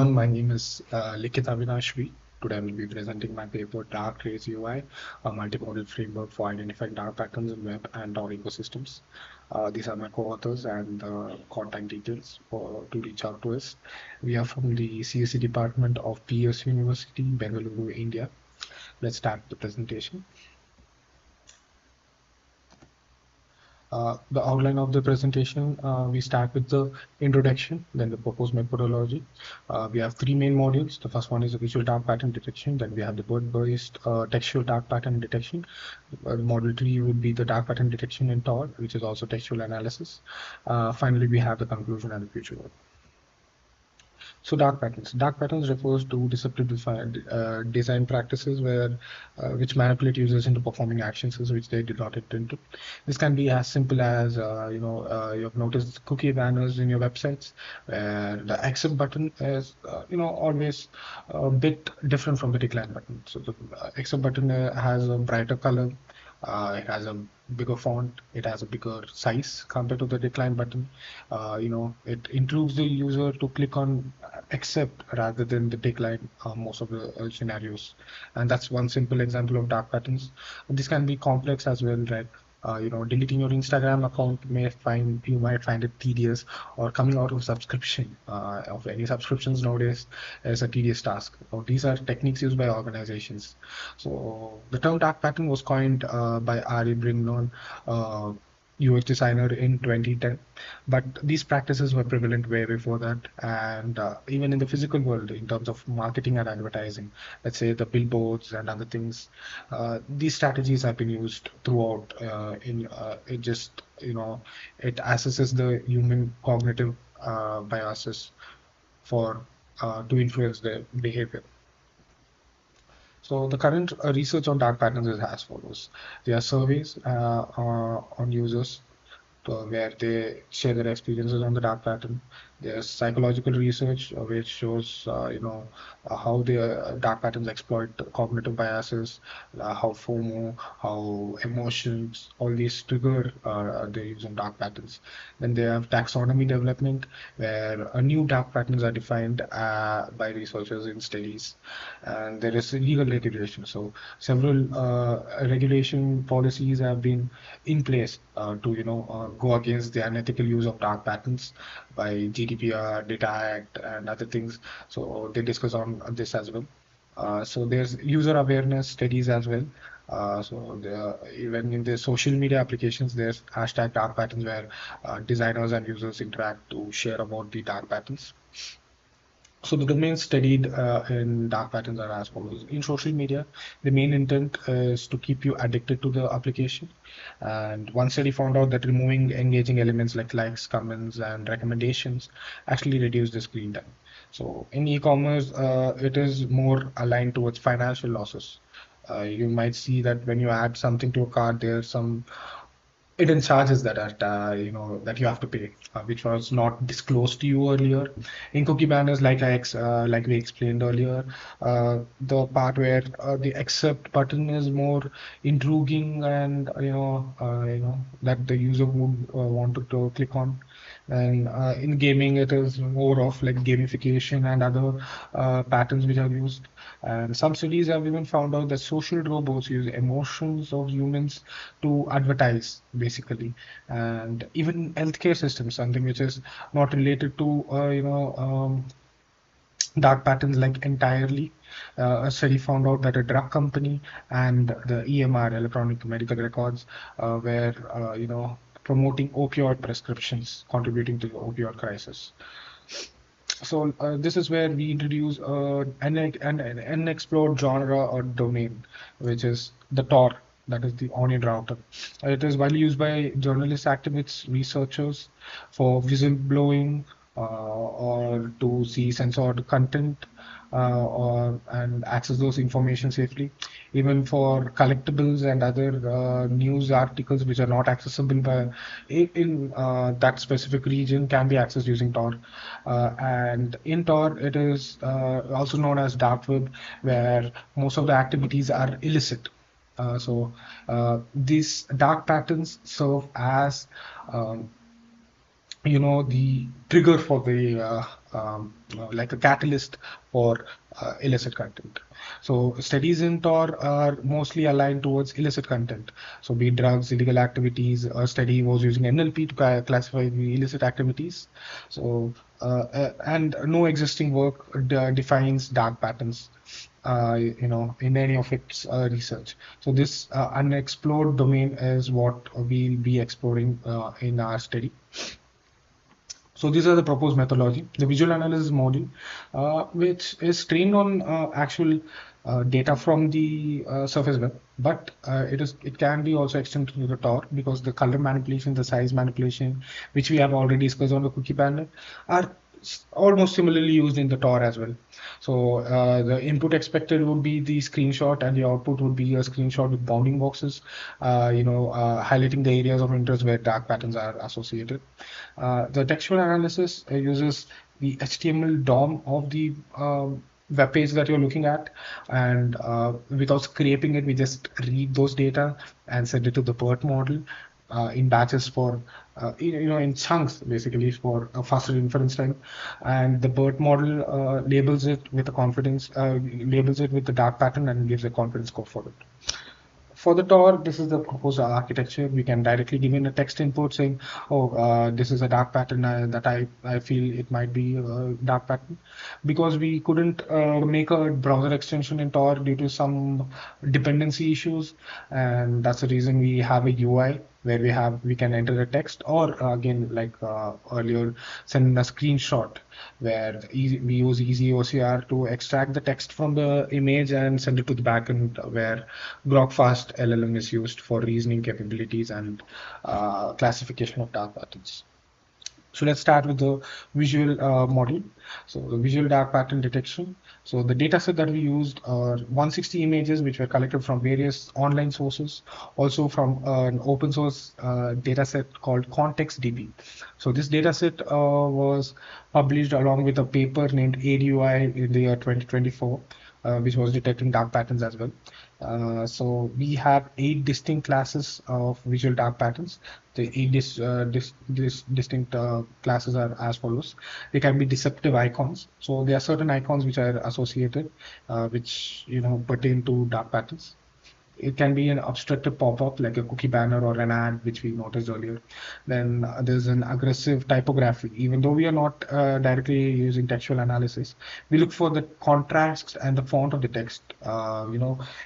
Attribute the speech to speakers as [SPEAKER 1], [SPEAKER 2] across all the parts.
[SPEAKER 1] everyone, my name is Likith Avinashvi. Today I will be presenting my paper Dark Rays UI, a multimodal framework for identifying dark patterns in web and Tor ecosystems. These are my co-authors and contact details to reach out to us. We are from the CSE department of PS University, Bengaluru, India. Let's start the presentation. The outline of the presentation, we start with the introduction, then the proposed methodology. We have three main modules. The first one is the visual dark pattern detection. Then we have the word-based textual dark pattern detection. Module 3 would be the dark pattern detection in Tor, which is also textual analysis. Finally, we have the conclusion and the future work. So dark patterns. Dark patterns refers to discipline-defined design practices where which manipulate users into performing actions which they did not intend to. This can be as simple as you have noticed cookie banners in your websites where the accept button is always a bit different from the decline button. So the accept button has a brighter color. It has a bigger font. It has a bigger size compared to the decline button. It intrigues the user to click on accept rather than the decline most of the scenarios. And that's one simple example of dark patterns. This can be complex as well, right? Deleting your Instagram account you might find it tedious, or coming out of subscription of any subscriptions nowadays is a tedious task. These are techniques used by organizations. So the term dark pattern was coined by Ari Brignon, UX designer in 2010, but these practices were prevalent way before that, and even in the physical world in terms of marketing and advertising, let's say the billboards and other things, these strategies have been used throughout. It just it assesses the human cognitive biases for to influence their behavior. So the current research on dark patterns is as follows. There are surveys on users where they share their experiences on the dark pattern. There's psychological research which shows, how the dark patterns exploit cognitive biases, how FOMO, how emotions, all these trigger the use of dark patterns. Then they have taxonomy development, where new dark patterns are defined by researchers in studies. And there is legal regulation. So several regulation policies have been in place to go against the unethical use of dark patterns by GDPR, Data Act, and other things. So they discuss on this as well. So there's user awareness studies as well. Even in the social media applications, there's hashtag dark patterns where designers and users interact to share about the dark patterns. So the domains studied in dark patterns are as follows. In social media, the main intent is to keep you addicted to the application. And one study found out that removing engaging elements like likes, comments, and recommendations actually reduce the screen time. So in e-commerce, it is more aligned towards financial losses. You might see that when you add something to a cart, there's some hidden charges that are that you have to pay, which was not disclosed to you earlier. In cookie banners, like we explained earlier, the part where the accept button is more intriguing, and that the user would want to click on. And in gaming, it is more of like gamification and other patterns which are used. And some studies have even found out that social robots use emotions of humans to advertise, basically. And even healthcare systems, something which is not related to dark patterns like entirely. A study found out that a drug company and the EMR, electronic medical records, were promoting opioid prescriptions, contributing to the opioid crisis. So this is where we introduce an unexplored genre or domain, which is the Tor, that is the Onion router. It is widely used by journalists, activists, researchers for whistleblowing, or to see censored content, and access those information safely. Even for collectibles and other news articles which are not accessible in that specific region can be accessed using Tor. And in Tor, it is also known as dark web, where most of the activities are illicit. These dark patterns serve as um, the trigger for the like a catalyst for illicit content. So studies in Tor are mostly aligned towards illicit content. So be it drugs, illegal activities. A study was using NLP to classify the illicit activities. So and no existing work defines dark patterns. In any of its research. So this unexplored domain is what we'll be exploring in our study. So these are the proposed methodology. The visual analysis module, which is trained on actual data from the surface web, but it can be also extended to the Tor because the color manipulation, the size manipulation, which we have already discussed on the cookie banner, are almost similarly used in the Tor as well. So the input expected would be the screenshot, and the output would be a screenshot with bounding boxes, highlighting the areas of interest where dark patterns are associated. The textual analysis uses the HTML DOM of the web page that you're looking at, and without scraping it, we just read those data and send it to the BERT model in batches for in chunks basically for a faster inference time, and the BERT model labels it with the dark pattern and gives a confidence score for it. For the Tor, this is the proposed architecture. We can directly give in a text input saying, "Oh, this is a dark pattern that I feel it might be a dark pattern," because we couldn't make a browser extension in Tor due to some dependency issues, and that's the reason we have a UI where we can enter a text, or again like earlier, send a screenshot where we use easy OCR to extract the text from the image and send it to the backend where GrokFast LLM is used for reasoning capabilities and classification of dark patterns. So let's start with the visual model. So the visual dark pattern detection. So the data set that we used are 160 images which were collected from various online sources, also from an open source data set called ContextDB. So this data set was published along with a paper named ADUI in the year 2024. Which was detecting dark patterns as well. So we have 8 distinct classes of visual dark patterns. The 8 distinct classes are as follows. They can be deceptive icons. So there are certain icons which are associated, which pertain to dark patterns. It can be an obstructive pop-up like a cookie banner or an ad, which we noticed earlier. Then there's an aggressive typography. Even though we are not directly using textual analysis, we look for the contrast and the font of the text,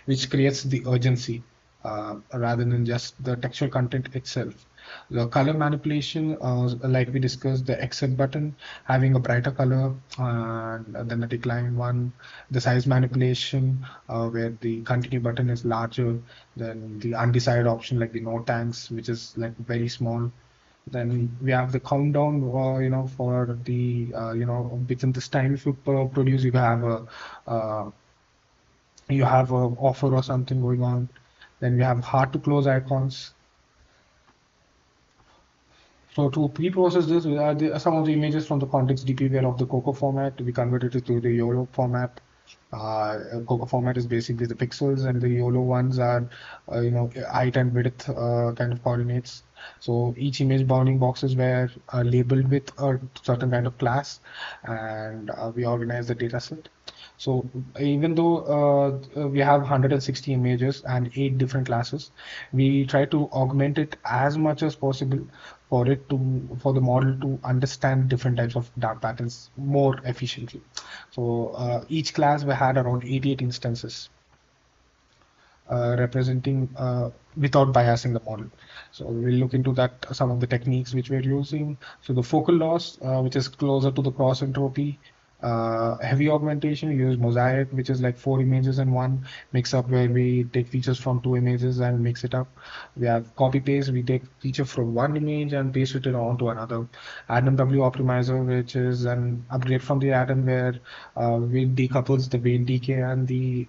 [SPEAKER 1] which creates the urgency rather than just the textual content itself. The color manipulation, like we discussed, the exit button having a brighter color, and then the decline one, the size manipulation, where the continue button is larger than the undecided option, like the no tanks, which is like very small. Then we have the countdown, for the, within this time, if you produce, you have a offer or something going on. Then we have hard to close icons. So to pre-process this, some of the images from the context DP were of the COCO format. We converted it to the YOLO format. COCO format is basically the pixels, and the YOLO ones are, height and width kind of coordinates. So each image bounding boxes were labeled with a certain kind of class, and we organized the data set. So even though we have 160 images and 8 different classes, we try to augment it as much as possible for the model to understand different types of dark patterns more efficiently. So each class we had around 88 instances representing without biasing the model. So we'll look into that, some of the techniques which we're using. So the focal loss, which is closer to the cross entropy. Heavy augmentation, we use mosaic, which is like 4 images in one mix up, where we take features from 2 images and mix it up. We have copy paste, we take feature from one image and paste it onto another. Adam W optimizer, which is an upgrade from the Adam, where we decouples the weight decay and the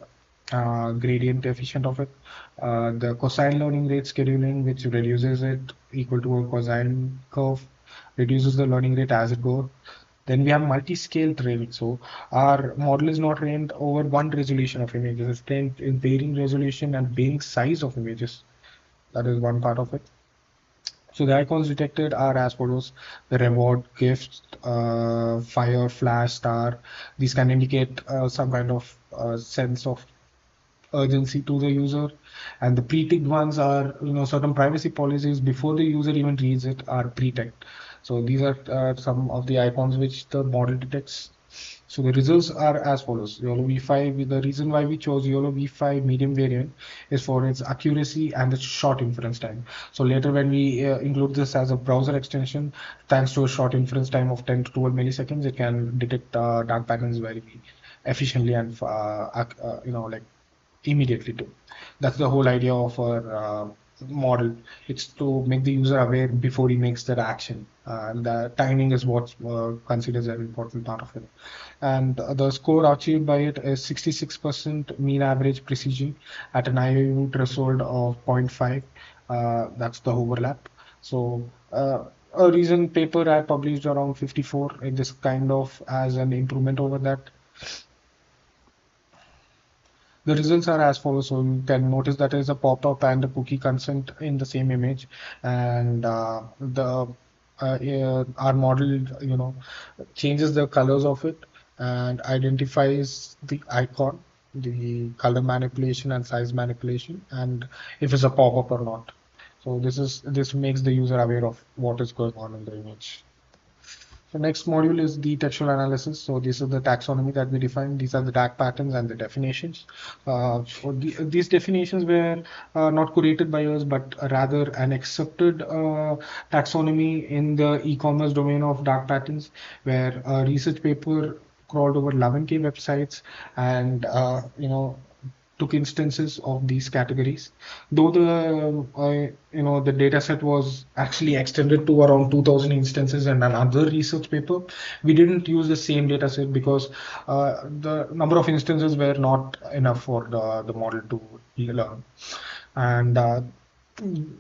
[SPEAKER 1] gradient coefficient of it. The cosine learning rate scheduling, which reduces it equal to a cosine curve, reduces the learning rate as it goes. Then we have multi-scale training. So our model is not trained over one resolution of images. It's trained in varying resolution and varying size of images. That is one part of it. So the icons detected are as follows: the reward, gifts, fire, flash, star. These can indicate some kind of sense of urgency to the user. And the pre-ticked ones are, certain privacy policies before the user even reads it are pre-ticked. So these are some of the icons which the model detects. So the results are as follows. YOLO V5, the reason why we chose YOLO V5 medium variant is for its accuracy and its short inference time. So later when we include this as a browser extension, thanks to a short inference time of 10 to 12 milliseconds, it can detect dark patterns very efficiently and like immediately too. That's the whole idea of our model. It's to make the user aware before he makes that action. And the timing is what's considered an important part of it. And the score achieved by it is 66% mean average precision at an IOU threshold of zero point 0.5. That's the overlap. So a recent paper I published around 54 in this kind of as an improvement over that. The results are as follows. So you can notice that there is a pop-up and a cookie consent in the same image, and the our model, changes the colors of it and identifies the icon, the color manipulation and size manipulation, and if it's a pop-up or not. So this makes the user aware of what is going on in the image. The next module is the textual analysis. So this is the taxonomy that we define. These are the dark patterns and the definitions. These definitions were not curated by us, but rather an accepted taxonomy in the e-commerce domain of dark patterns, where a research paper crawled over 11K websites and took instances of these categories. Though the data set was actually extended to around 2000 instances in another research paper, we didn't use the same data set because the number of instances were not enough for the model to learn. And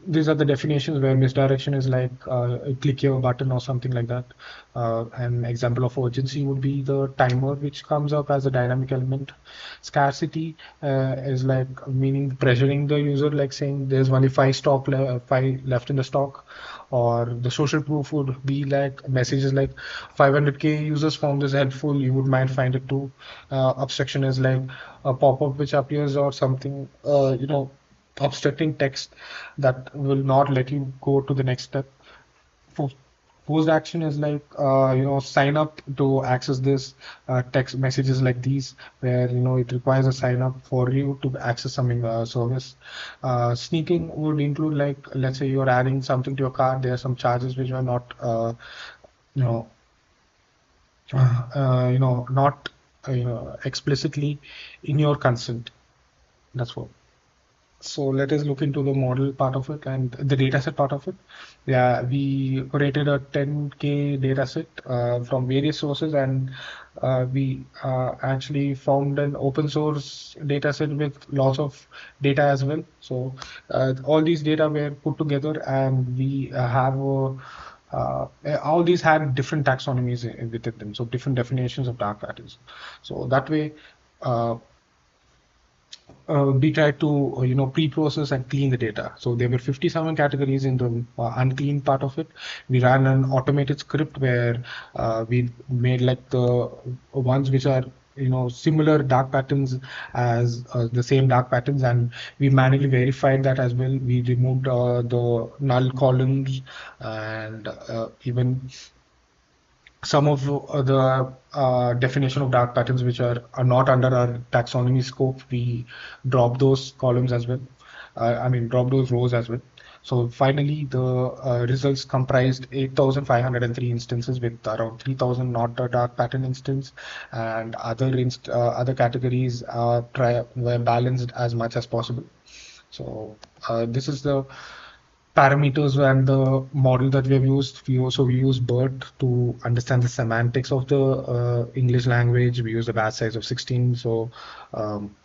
[SPEAKER 1] these are the definitions where misdirection is like click here button or something like that. An example of urgency would be the timer, which comes up as a dynamic element. Scarcity is like meaning pressuring the user, like saying there's only five left in the stock. Or the social proof would be like messages like 500K users found this helpful, you would might find it too. Obstruction is like a pop-up which appears or something, obstructing text that will not let you go to the next step. Post action is like sign up to access this text messages like these, where it requires a sign up for you to access some service. Sneaking would include, like, let's say you're adding something to your cart, there are some charges which are not you know not explicitly in your consent. That's what. So let us look into the model part of it and the dataset part of it. Yeah, we created a 10K dataset from various sources, and we actually found an open source dataset with lots of data as well. So all these data were put together, and we have all these had different taxonomies within them, so different definitions of dark patterns. So that way. We tried to pre-process and clean the data. So there were 57 categories in the unclean part of it. We ran an automated script where we made like the ones which are similar dark patterns as the same dark patterns, and we manually verified that as well. We removed the null columns, and even some of the definition of dark patterns which are not under our taxonomy scope, we drop those columns as well. Drop those rows as well. So finally, the results comprised 8,503 instances with around 3,000 not a dark pattern instance, and other categories were balanced as much as possible. So this is the parameters and the model that we have used. We also use BERT to understand the semantics of the English language. We use a batch size of 16, so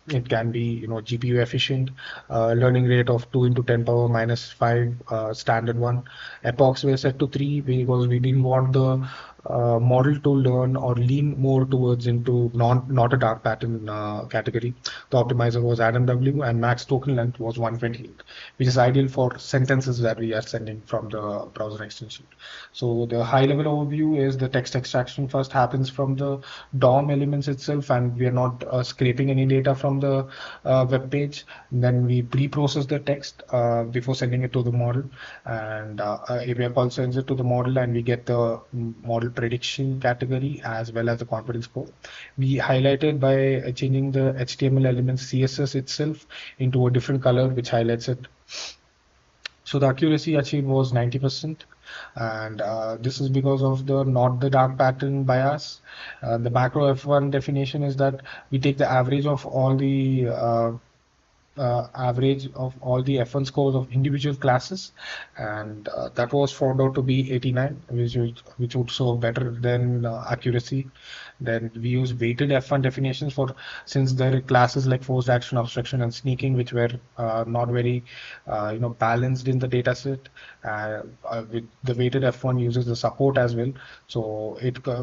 [SPEAKER 1] it can be GPU efficient. Learning rate of 2 into 10 power minus 5, standard one. Epochs were set to 3 because we didn't want the model to learn or lean more towards into not a dark pattern category. The optimizer was Adam W, and max token length was 128, which is ideal for sentences that we are sending from the browser extension. So the high level overview is the text extraction first happens from the DOM elements itself, and we are not scraping any data from the web page. Then we pre-process the text before sending it to the model, and API call sends it to the model, and we get the model prediction category as well as the confidence score. We highlighted by changing the HTML elements CSS itself into a different color, which highlights it. So the accuracy achieved was 90%, and this is because of the not the dark pattern bias. The macro F1 definition is that we take the average of all the F1 scores of individual classes, and that was found out to be 89, which would show better than accuracy. Then we use weighted F1 definitions for, since there are classes like forced action, obstruction, and sneaking, which were not very balanced in the data set. With the weighted F1 uses the support as well, so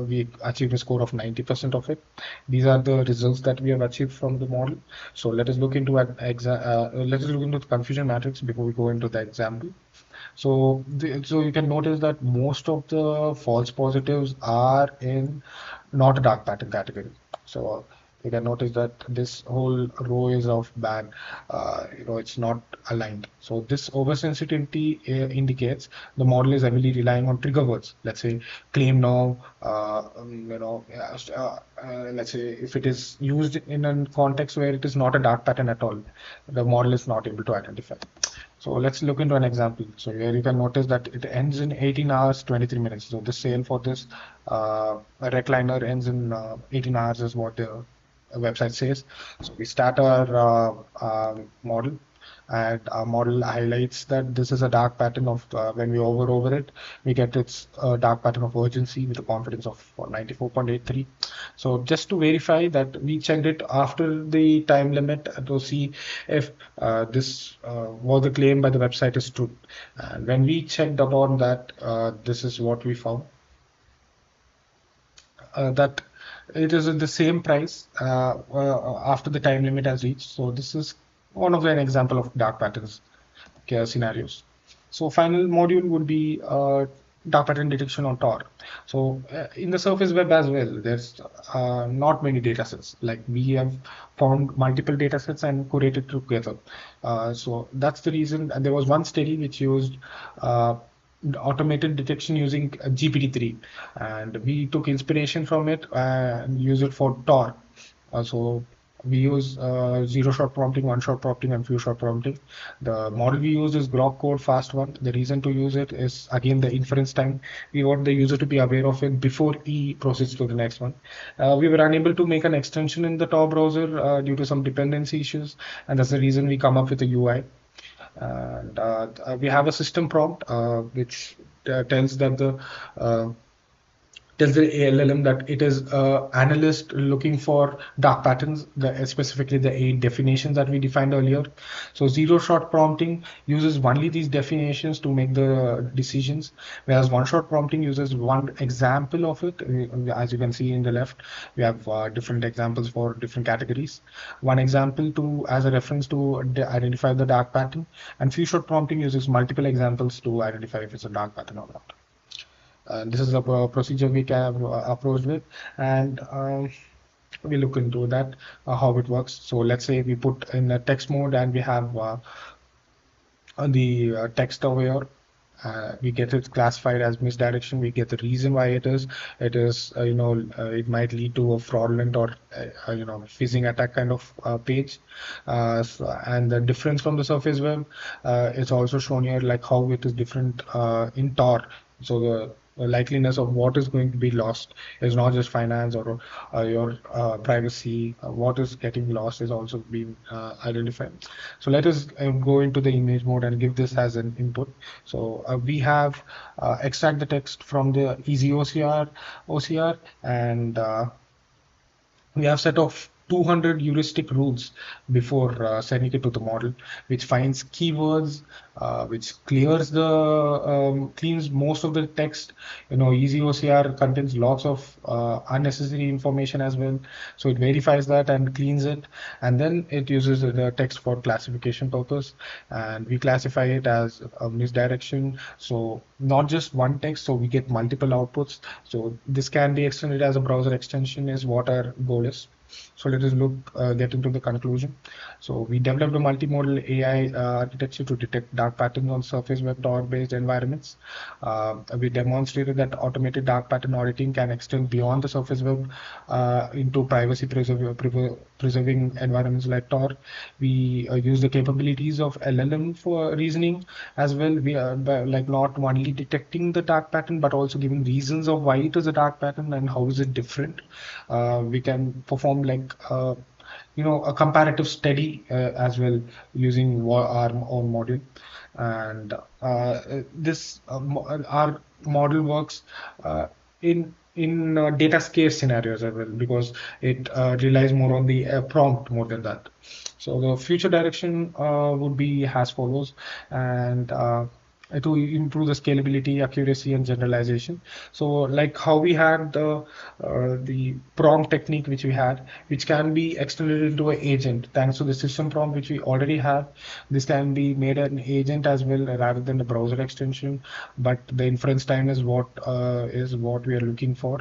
[SPEAKER 1] we achieved a score of 90% of it. These are the results that we have achieved from the model. So let us look into the confusion matrix before we go into the example. So you can notice that most of the false positives are in not a dark pattern category. So you can notice that this whole row is of bad, it's not aligned. So this oversensitivity indicates the model is heavily relying on trigger words. Let's say claim now, let's say if it is used in a context where it is not a dark pattern at all, the model is not able to identify. So let's look into an example. So here you can notice that it ends in 18 hours, 23 minutes. So the sale for this recliner ends in 18 hours is what the website says. So we start our model, and our model highlights that this is a dark pattern of when we hover over it, we get its dark pattern of urgency with a confidence of 94.83. So just to verify that, we checked it after the time limit to see if this was the claim by the website is true. And when we checked upon that, this is what we found. That it is at the same price after the time limit has reached. So this is one of an example of dark patterns scenarios. So final module would be dark pattern detection on Tor. So in the surface web as well, there's not many data sets. Like we have found multiple data sets and curated together. So that's the reason. And there was one study which used automated detection using GPT-3, and we took inspiration from it and use it for Tor. So we use zero-shot prompting, one-shot prompting, and few-shot prompting. The model we use is Grok Code Fast 1. The reason to use it is, again, the inference time. We want the user to be aware of it before he proceeds to the next one. We were unable to make an extension in the Tor browser due to some dependency issues, and that's the reason we come up with a UI. And we have a system prompt which tells that tells the LLM that it is analyst looking for dark patterns, specifically the 8 definitions that we defined earlier. So zero-shot prompting uses only these definitions to make the decisions, whereas one-shot prompting uses one example of it. As you can see in the left, we have different examples for different categories. One example as a reference to identify the dark pattern, and few-shot prompting uses multiple examples to identify if it's a dark pattern or not. This is a procedure we can approach with, and we look into that how it works. So let's say we put in a text mode, and we have the text over here. We get it classified as misdirection. We get the reason why it is. It is it might lead to a fraudulent or phishing attack kind of page. And the difference from the surface web is also shown here, like how it is different in Tor. So the likeliness of what is going to be lost is not just finance or your privacy. What is getting lost is also being identified. So let us go into the image mode and give this as an input. So we have extract the text from the easy OCR, and we have set of 200 heuristic rules before sending it to the model, which finds keywords, which cleans most of the text. Easy OCR contains lots of unnecessary information as well. So it verifies that and cleans it, and then it uses the text for classification purpose, and we classify it as a misdirection. So not just one text, so we get multiple outputs. So this can be extended as a browser extension is what our goal is. So let us get into the conclusion. So we developed a multimodal AI architecture to detect dark patterns on surface web Tor-based environments. We demonstrated that automated dark pattern auditing can extend beyond the surface web into preserving environments like Tor. We use the capabilities of LLM for reasoning as well. We are like not only detecting the dark pattern, but also giving reasons of why it is a dark pattern and how is it different. We can perform like a comparative study as well using our own module, and this our model works in data scarce scenarios as well, because it relies more on the prompt more than that. So the future direction would be as follows, and to improve the scalability, accuracy, and generalization. So like how we had the prompt technique which we had, which can be extended into an agent thanks to the system prompt which we already have. This can be made an agent as well rather than the browser extension, but the inference time is what we are looking for.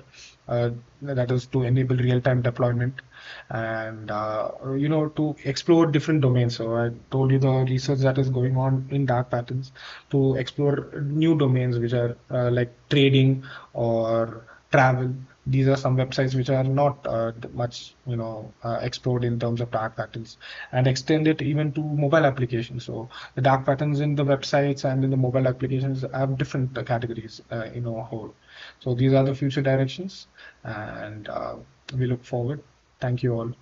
[SPEAKER 1] That is to enable real-time deployment and to explore different domains. So I told you the research that is going on in dark patterns to explore new domains which are like trading or travel. These are some websites which are not much explored in terms of dark patterns, and extend it even to mobile applications. So the dark patterns in the websites and in the mobile applications have different categories whole. So these are the future directions, and we look forward. Thank you all.